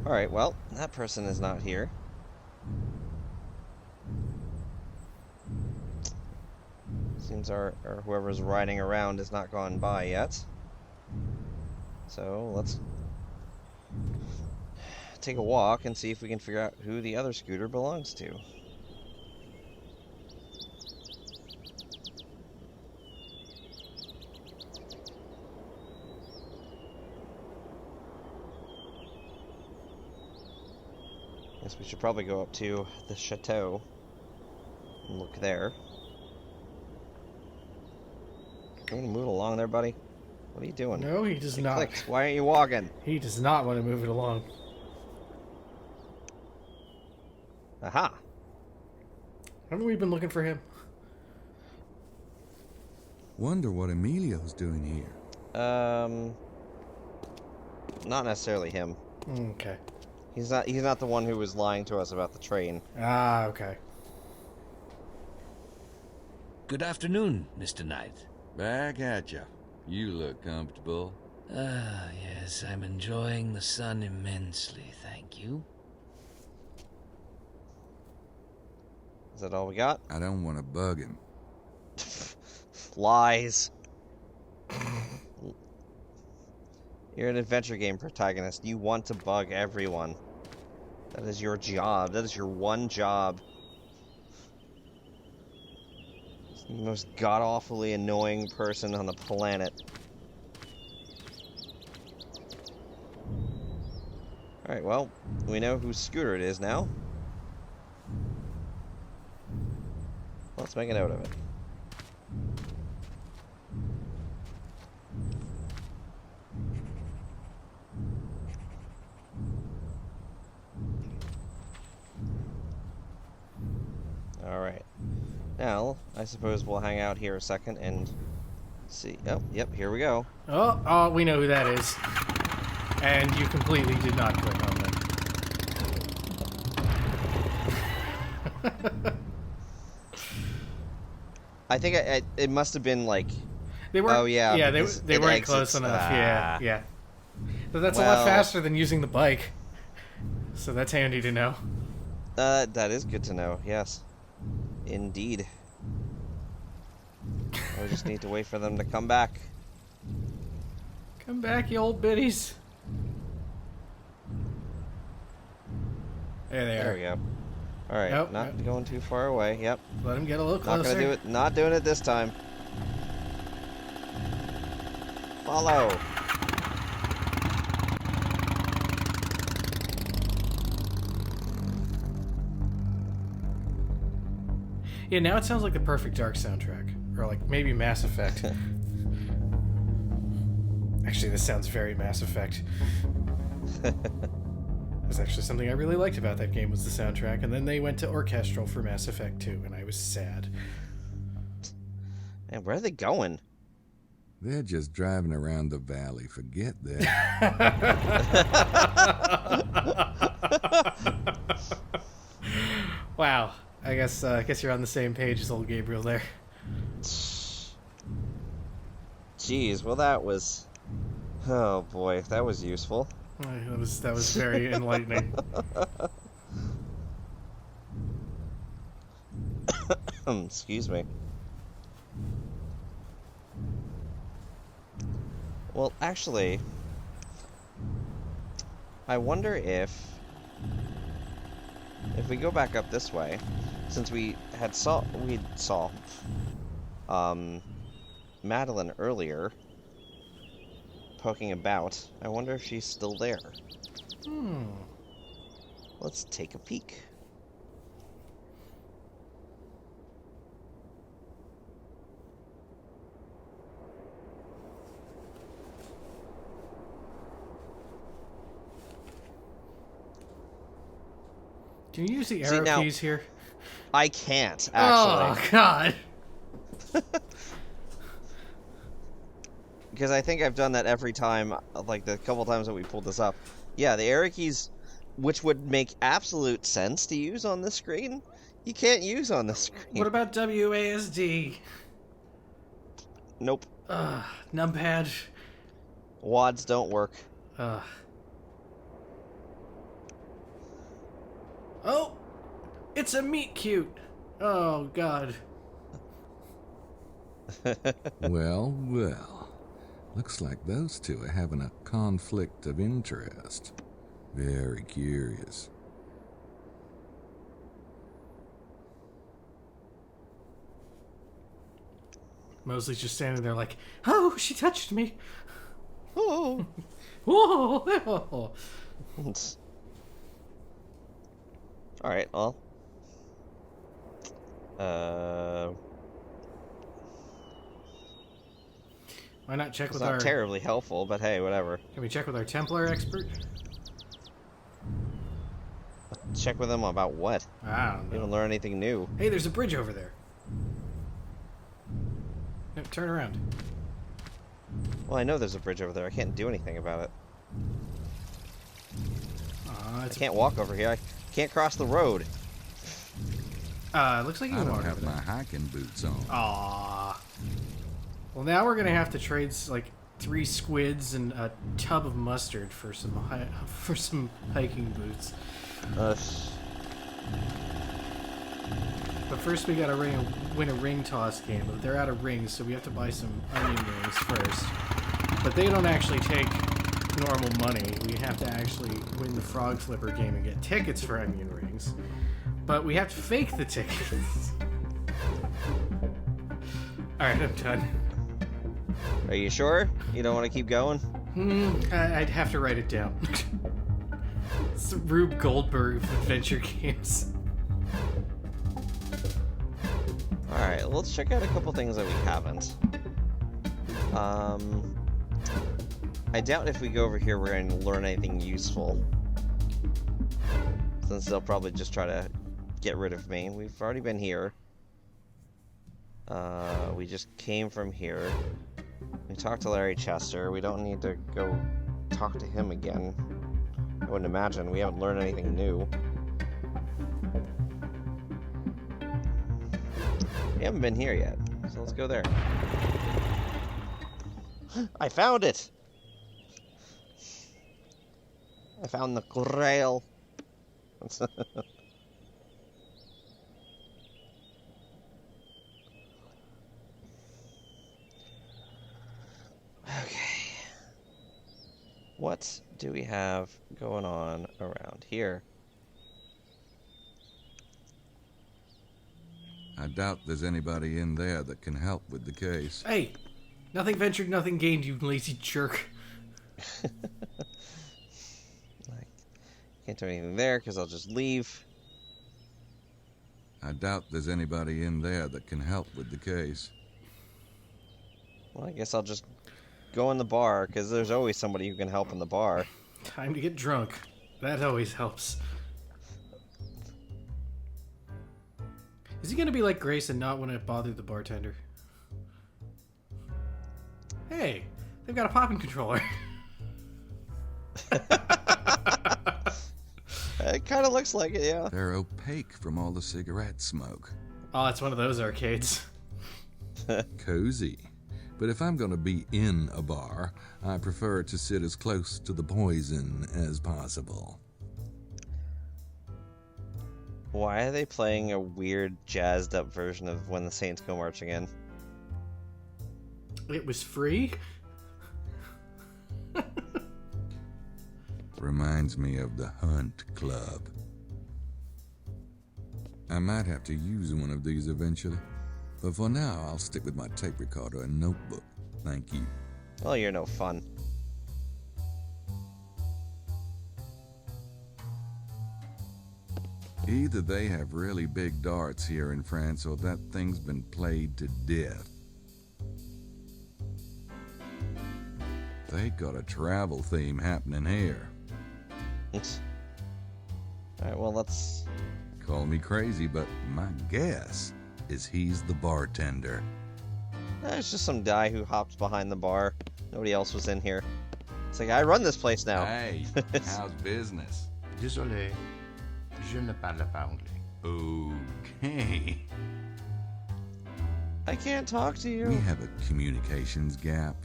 Alright, well, that person is not here. Seems our whoever's riding around has not gone by yet. So, let's take a walk and see if we can figure out who the other scooter belongs to. Guess we should probably go up to the chateau and look there. You want to move along there, buddy? What are you doing? No, he does not. Clicked. Why aren't you walking? He does not want to move it along. Aha! Haven't we been looking for him? Wonder what Emilio's doing here. Not necessarily him. Okay. He's not the one who was lying to us about the train. Ah, okay. Good afternoon, Mr. Knight. Back at ya. You look comfortable. Ah, yes, I'm enjoying the sun immensely, thank you. Is that all we got? I don't want to bug him. Lies. You're an adventure game protagonist. You want to bug everyone. That is your job. That is your one job. The most god-awfully annoying person on the planet. Alright, well, we know whose scooter it is now. Let's make a note of it. Alright. Now, I suppose we'll hang out here a second and see. Oh, yep, here we go. Oh, we know who that is. And you completely did not click on them. I think it must have been like... They weren't, oh, yeah. Yeah, because they it weren't exits- close enough. Yeah, ah. yeah. But that's a lot faster than using the bike. So that's handy to know. That is good to know, yes. Indeed. I just need to wait for them to come back. Come back, you old biddies. There they are. There we go. Alright, Nope, not going too far away, yep. Let them get a little closer. Not gonna do it, not doing it this time. Follow. Yeah, now it sounds like the perfect Dark soundtrack. Or like maybe Mass Effect. Actually, this sounds very Mass Effect. That's actually something I really liked about that game was the soundtrack, and then they went to orchestral for Mass Effect 2, and I was sad. And where are they going? They're just driving around the valley. Forget that. Wow. I guess you're on the same page as old Gabriel there. Jeez, well that was... oh boy, that was useful. That was very enlightening. Excuse me. Well, actually, I wonder if we go back up this way, since we saw Madeline earlier poking about. I wonder if she's still there. Let's take a peek. Can you use the arrow keys here? I can't, actually. Oh, God. Because I think I've done that every time, like the couple times that we pulled this up. Yeah, the arrow keys, which would make absolute sense to use on this screen, you can't use on this screen. What about WASD? Nope. Numpad. WADs don't work. Oh! It's a meat cute! Oh, God. Well. Looks like those two are having a conflict of interest. Very curious. Mosley's just standing there like, oh, she touched me. Oh. Whoa. Alright, well. Why not check It's with not our... terribly helpful, but hey, whatever. Can we check with our Templar expert? Check with them about what? I don't know. You don't learn anything new. Hey, there's a bridge over there. No, turn around. Well, I know there's a bridge over there. I can't do anything about it. I can't walk over here. I can't cross the road. Looks like you I can don't walk have over my there. hiking boots on. Aww. Well, now we're gonna have to trade like 3 squids and a tub of mustard for some hiking boots. But first we gotta win a ring toss game. But they're out of rings, so we have to buy some onion rings first. But they don't actually take normal money. We have to actually win the frog flipper game and get tickets for onion rings. But we have to fake the tickets. Alright, I'm done. Are you sure? You don't want to keep going? I'd have to write it down. It's Rube Goldberg of adventure games. Alright, let's check out a couple things that we haven't. I doubt if we go over here we're going to learn anything useful. Since they'll probably just try to get rid of me. We've already been here. We just came from here. We talked to Larry Chester. We don't need to go talk to him again. I wouldn't imagine. We haven't learned anything new. We haven't been here yet. So let's go there. I found it! I found the Grail. Okay. What do we have going on around here? I doubt there's anybody in there that can help with the case. Hey! Nothing ventured, nothing gained, you lazy jerk. Can't do anything there because I'll just leave. I doubt there's anybody in there that can help with the case. Well, I guess I'll just go in the bar because there's always somebody who can help in the bar. Time to get drunk. That always helps. Is he gonna be like Grace and not want to bother the bartender? Hey, they've got a popping controller. It kind of looks like it, yeah. They're opaque from all the cigarette smoke. Oh, it's one of those arcades. Cozy. But if I'm going to be in a bar, I prefer to sit as close to the poison as possible. Why are they playing a weird jazzed up version of When the Saints Go Marching In? It was free? Reminds me of the Hunt Club. I might have to use one of these eventually, but for now I'll stick with my tape recorder and notebook. Thank you. Well, you're no fun. Either they have really big darts here in France or that thing's been played to death. They got a travel theme happening here. Alright, well, let's... Call me crazy, but my guess is he's the bartender. It's just some guy who hopped behind the bar. Nobody else was in here. It's like, I run this place now. Hey, how's business? Désolé, je ne parle pas anglais. Okay. I can't talk to you. We have a communications gap.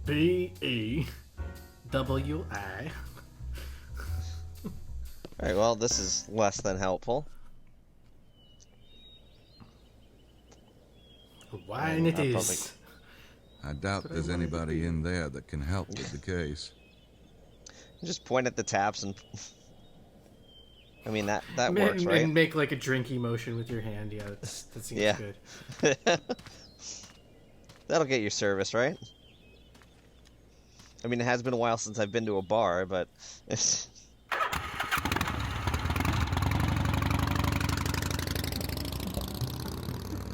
B-E-W-I. Alright, well, this is less than helpful. Wine it is. I doubt there's anybody in there that can help with the case. Just point at the taps and... I mean, that works, and, right? And make like a drinky motion with your hand. Yeah, that seems good. That'll get your service, right? I mean, it has been a while since I've been to a bar, but...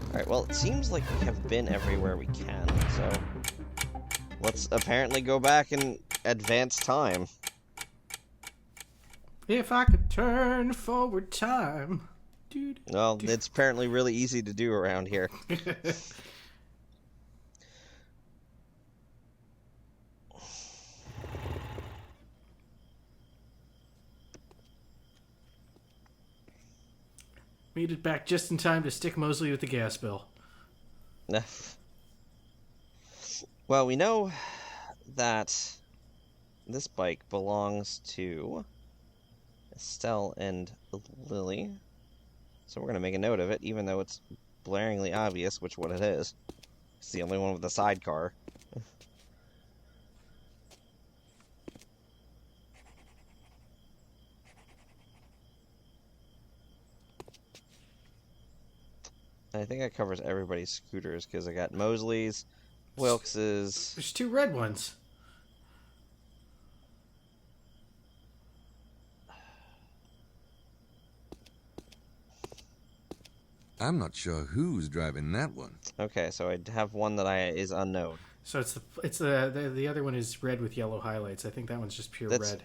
Alright, well, it seems like we have been everywhere we can, so... Let's apparently go back and advance time. If I could turn forward time... Dude, well, it's apparently really easy to do around here. Made it back just in time to stick Mosley with the gas bill. Well, we know that this bike belongs to Estelle and Lily. So we're going to make a note of it, even though it's blaringly obvious which one it is. It's the only one with the sidecar. I think that covers everybody's scooters, because I got Mosley's, Wilkes's... There's two red ones. I'm not sure who's driving that one. Okay, so I have one that is unknown. So the other one is red with yellow highlights. I think that one's just pure red.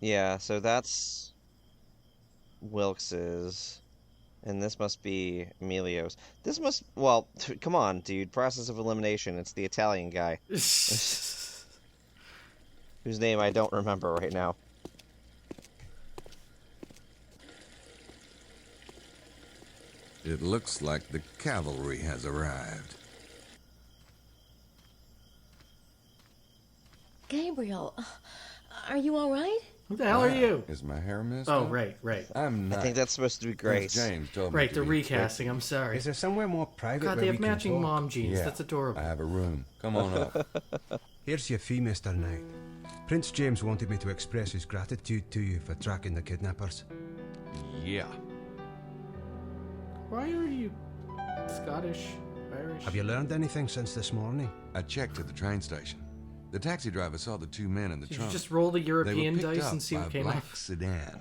Yeah, so that's Wilkes's. And this must be Emilio's. This must... Well, come on, dude. Process of elimination. It's the Italian guy. Whose name I don't remember right now. It looks like the cavalry has arrived. Gabriel, are you all right? Who the hell are you? Is my hair messed Oh, up? right. I'm not. I think that's supposed to be Grace. James told me Right, to the be recasting. I'm sorry. Is there somewhere more private God, where they have we can matching talk? mom jeans. Yeah, That's adorable. I have a room. Come on up. Here's your fee, Mr. Knight. Prince James wanted me to express his gratitude to you for tracking the kidnappers. Yeah. Why are you Scottish, Irish? Have you learned anything since this morning? I checked at the train station. The taxi driver saw the two men in the Did trunk. you just roll the They European were picked dice up and see by what a came black up? sedan.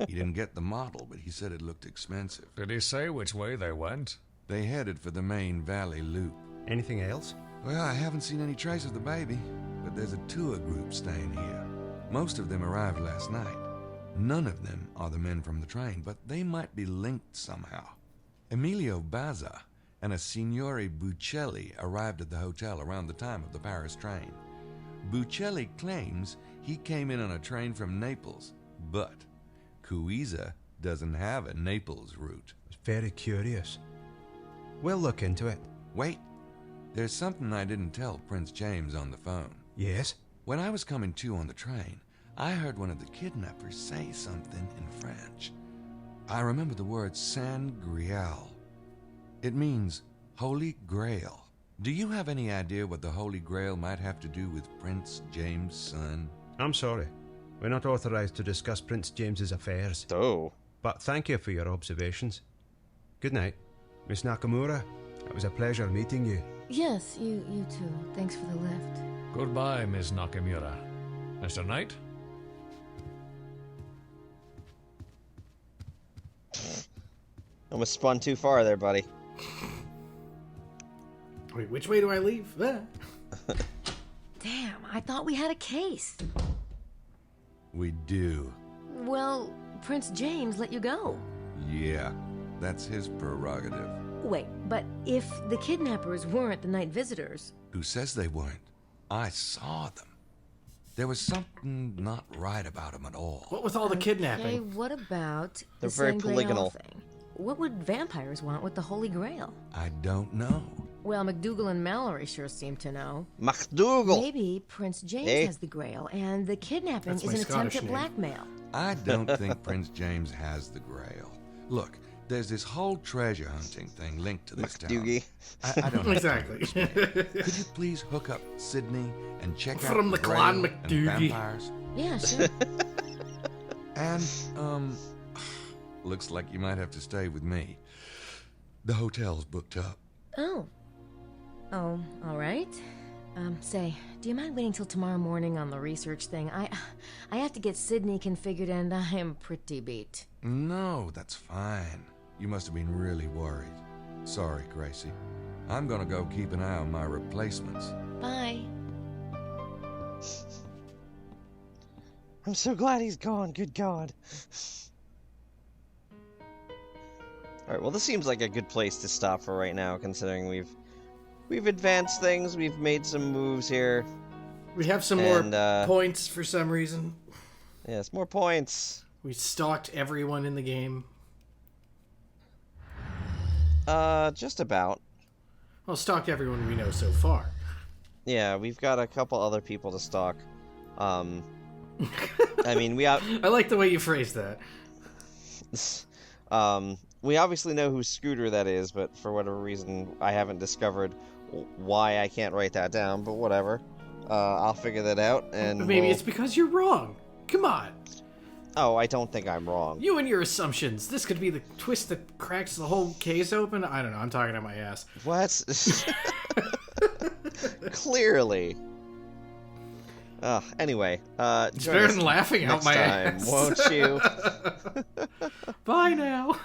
He didn't get the model, but he said it looked expensive. Did he say which way they went? They headed for the main valley loop. Anything else? Well, I haven't seen any trace of the baby, but there's a tour group staying here. Most of them arrived last night. None of them are the men from the train, but they might be linked somehow. Emilio Bazza and a Signore Buccelli arrived at the hotel around the time of the Paris train. Buccelli claims he came in on a train from Naples, but Cuiza doesn't have a Naples route. It's very curious. We'll look into it. Wait, there's something I didn't tell Prince James on the phone. Yes? When I was coming to on the train, I heard one of the kidnappers say something in French. I remember the word San Grial. It means Holy Grail. Do you have any idea what the Holy Grail might have to do with Prince James' son? I'm sorry. We're not authorized to discuss Prince James's affairs. Oh. But thank you for your observations. Good night, Miss Nakamura. It was a pleasure meeting you. Yes, you too. Thanks for the lift. Goodbye, Miss Nakamura. Mr. Knight? Almost spun too far there, buddy. Wait, which way do I leave? Damn, I thought we had a case. We do. Well, Prince James let you go. Yeah, that's his prerogative. Wait, but if the kidnappers weren't the night visitors... Who says they weren't? I saw them. There was something not right about them at all. What with all the kidnapping? Okay, what about They're the very San Grail polygonal. thing? What would vampires want with the Holy Grail? I don't know. Well, McDougal and Mallory sure seem to know. McDougal! Maybe Prince James Hey. has the Grail, and the kidnapping That's is my an attempt Scottish at name. blackmail. I don't think Prince James has the Grail. Look, there's this whole treasure hunting thing linked to this town. McDougie. I don't know. Exactly. Could you please hook up Sydney and check out From the Grail clan and McDougie. vampires? Yeah, sure. And, looks like you might have to stay with me. The hotel's booked up. Oh, all right. Say, do you mind waiting till tomorrow morning on the research thing? I have to get Sydney configured, and I am pretty beat. No, that's fine. You must have been really worried. Sorry, Gracie. I'm gonna go keep an eye on my replacements. Bye. I'm so glad he's gone, good God. Alright, well this seems like a good place to stop for right now, considering we've advanced things, we've made some moves here. We have some more points for some reason. Yes, more points. We stalked everyone in the game. Just about. Well, stalked everyone we know so far. Yeah, we've got a couple other people to stalk. I mean, we I like the way you phrased that. We obviously know whose scooter that is, but for whatever reason, I haven't discovered why I can't write that down, but whatever. I'll figure that out, and Maybe it's because you're wrong. Come on. Oh, I don't think I'm wrong. You and your assumptions. This could be the twist that cracks the whole case open. I don't know. I'm talking out my ass. What? Clearly. Anyway, it's better than laughing out my time, ass. won't you? Bye now.